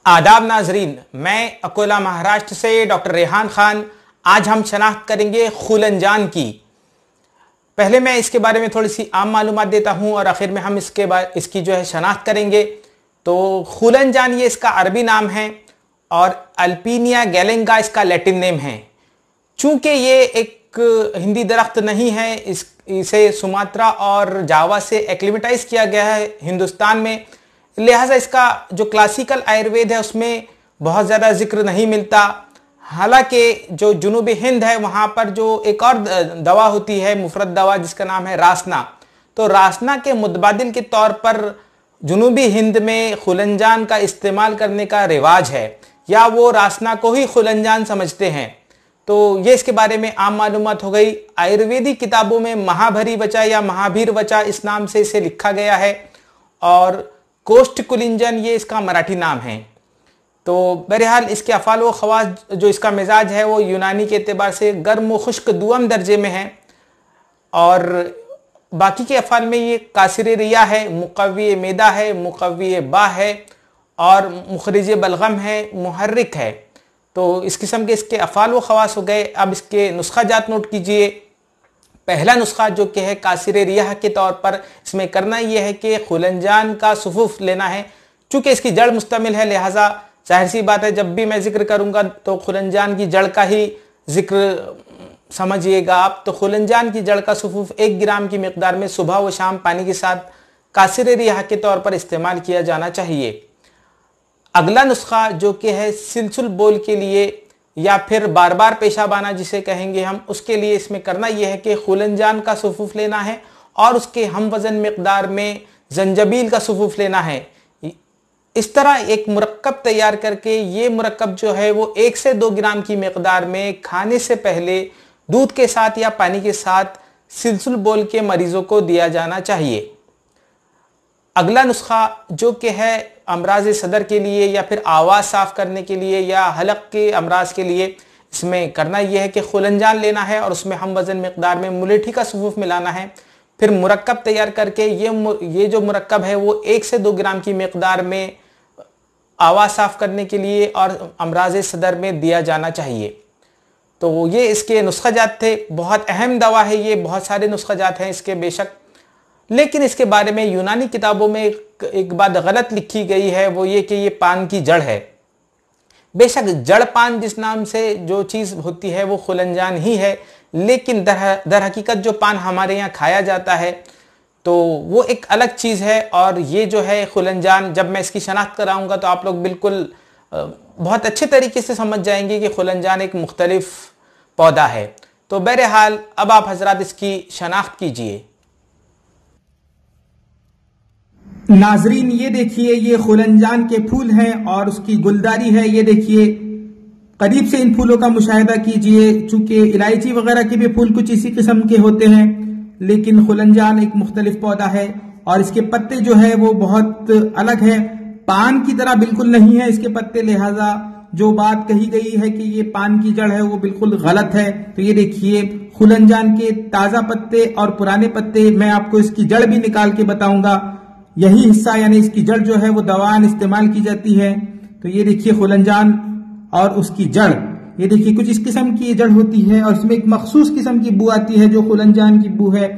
आदाब नाजरीन, मैं अकोला महाराष्ट्र से डॉक्टर रेहान खान। आज हम शनाख्त करेंगे खुलंजान की। पहले मैं इसके बारे में थोड़ी सी आम मालूमात देता हूं और आखिर में हम इसकी जो है शनाख्त करेंगे। तो खुलंजान ये इसका अरबी नाम है और अल्पीनिया गैलेंगा इसका लैटिन नेम है। चूंकि ये एक हिंदी दरख्त नहीं है, इसे सुमात्रा और जावा से एक्लिमेटाइज किया गया है हिंदुस्तान में, लिहाजा इसका जो क्लासिकल आयुर्वेद है उसमें बहुत ज़्यादा जिक्र नहीं मिलता। हालांकि जो जुनूबी हिंद है वहाँ पर जो एक और दवा होती है, मुफरद दवा, जिसका नाम है रासना, तो रासना के मुतबादिल के तौर पर जुनूबी हिंद में खुलंजान का इस्तेमाल करने का रिवाज है, या वो रासना को ही खुलंजान समझते हैं। तो ये इसके बारे में आम मालूमात हो गई। आयुर्वेदिक किताबों में महाभरी वचा या महाभीर वचा इस नाम से इसे लिखा गया है और कोष्ठ कुलिंजन ये इसका मराठी नाम है। तो बहरहाल इसके अफ़ाल व ख़वास, जो इसका मिजाज है वो यूनानी के एतबार से गर्म व खुश्क दुअम दर्जे में है और बाकी के अफ़ाल में ये कासिर रिया है, मुक़व्वी मैदा है, मुक़व्वी बा है और मुखरिज बलगम है, मुहर्रिक है। तो इस किस्म के इसके अफ़ाल व ख़वास हो गए। अब इसके नुस्खा जात नोट कीजिए। पहला नुस्खा जो कि है कासिर रियाह के तौर पर, इसमें करना यह है कि खुलंजान का सुफूफ लेना है। चूँकि इसकी जड़ मुस्तमिल है, लिहाजा जाहिर सी बात है जब भी मैं जिक्र करूँगा तो खुलंजान की जड़ का ही जिक्र समझिएगा आप। तो खुलंजान की जड़ का सुफूफ 1 ग्राम की मिकदार में सुबह व शाम पानी के साथ कासिर रियाह के तौर पर इस्तेमाल किया जाना चाहिए। अगला नुस्खा जो कि है सिलसुल बोल के लिए या फिर बार बार पेशाबाना जिसे कहेंगे हम, उसके लिए इसमें करना यह है कि खुलंजान का सुफूफ लेना है और उसके हम वज़न मिकदार में जंजबील का सुफूफ लेना है। इस तरह एक मुरक्कब तैयार करके ये मुरक्कब जो है वो 1 से 2 ग्राम की मिकदार में खाने से पहले दूध के साथ या पानी के साथ सिलसुल बोल के मरीजों को दिया जाना चाहिए। अगला नुस्खा जो कि है अमराज सदर के लिए या फिर आवाज़ साफ़ करने के लिए या हलक के अमराज के लिए, इसमें करना यह है कि खुलंजान लेना है और उसमें हम वज़न मिकदार में मुलेठी का सुफूफ मिलाना है। फिर मुरक्कब तैयार करके ये जो मुरक्कब है वो 1 से 2 ग्राम की मिकदार में आवाज़ साफ़ करने के लिए और अमराज सदर में दिया जाना चाहिए। तो ये इसके नुस्खा जात थे। बहुत अहम दवा है ये, बहुत सारे नुस्खा जात हैं इसके बेशक, लेकिन इसके बारे में यूनानी किताबों में एक बात गलत लिखी गई है, वो ये कि ये पान की जड़ है। बेशक जड़ पान जिस नाम से जो चीज़ होती है वो खुलंजान ही है, लेकिन दर हकीकत जो पान हमारे यहाँ खाया जाता है तो वो एक अलग चीज़ है। और ये जो है खुलंजान, जब मैं इसकी शनाख्त कराऊंगा तो आप लोग बिल्कुल बहुत अच्छे तरीके से समझ जाएंगे कि खुलंजान एक मुख्तलिफ पौधा है। तो बहरहाल अब आप हजरात इसकी शनाख्त कीजिए। नाजरीन ये देखिए, ये खुलंजान के फूल हैं और उसकी गुलदारी है। ये देखिए, करीब से इन फूलों का मुशाहिदा कीजिए। चूंकि इलायची वगैरह के भी फूल कुछ इसी किस्म के होते हैं, लेकिन खुलंजान एक मुख्तलिफ पौधा है और इसके पत्ते जो है वो बहुत अलग है, पान की तरह बिल्कुल नहीं है इसके पत्ते। लिहाजा जो बात कही गई है कि ये पान की जड़ है वो बिल्कुल गलत है। तो ये देखिए, खुलंजान के ताजा पत्ते और पुराने पत्ते, मैं आपको इसकी जड़ भी निकाल के बताऊंगा। यही हिस्सा यानी इसकी जड़ जो है वो दवान इस्तेमाल की जाती है। तो ये देखिए खुलंजान और उसकी जड़, ये देखिए कुछ इस किस्म की जड़ होती है और इसमें एक मखसूस किस्म की बू आती है जो खुलंजान की बू है।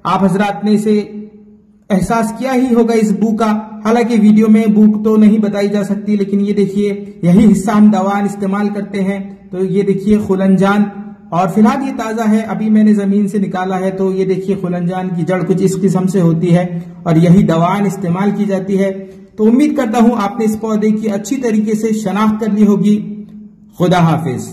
आप हजरात ने इसे एहसास किया ही होगा इस बू का। हालांकि वीडियो में बू तो नहीं बताई जा सकती, लेकिन ये देखिए यही हिस्सा हम दवान इस्तेमाल करते हैं। तो ये देखिए खुलंजान, और फिलहाल ये ताजा है, अभी मैंने जमीन से निकाला है। तो ये देखिए खुलंजान की जड़ कुछ इस किस्म से होती है और यही दवान इस्तेमाल की जाती है। तो उम्मीद करता हूं आपने इस पौधे की अच्छी तरीके से शनाख्त कर ली होगी। खुदा हाफिज।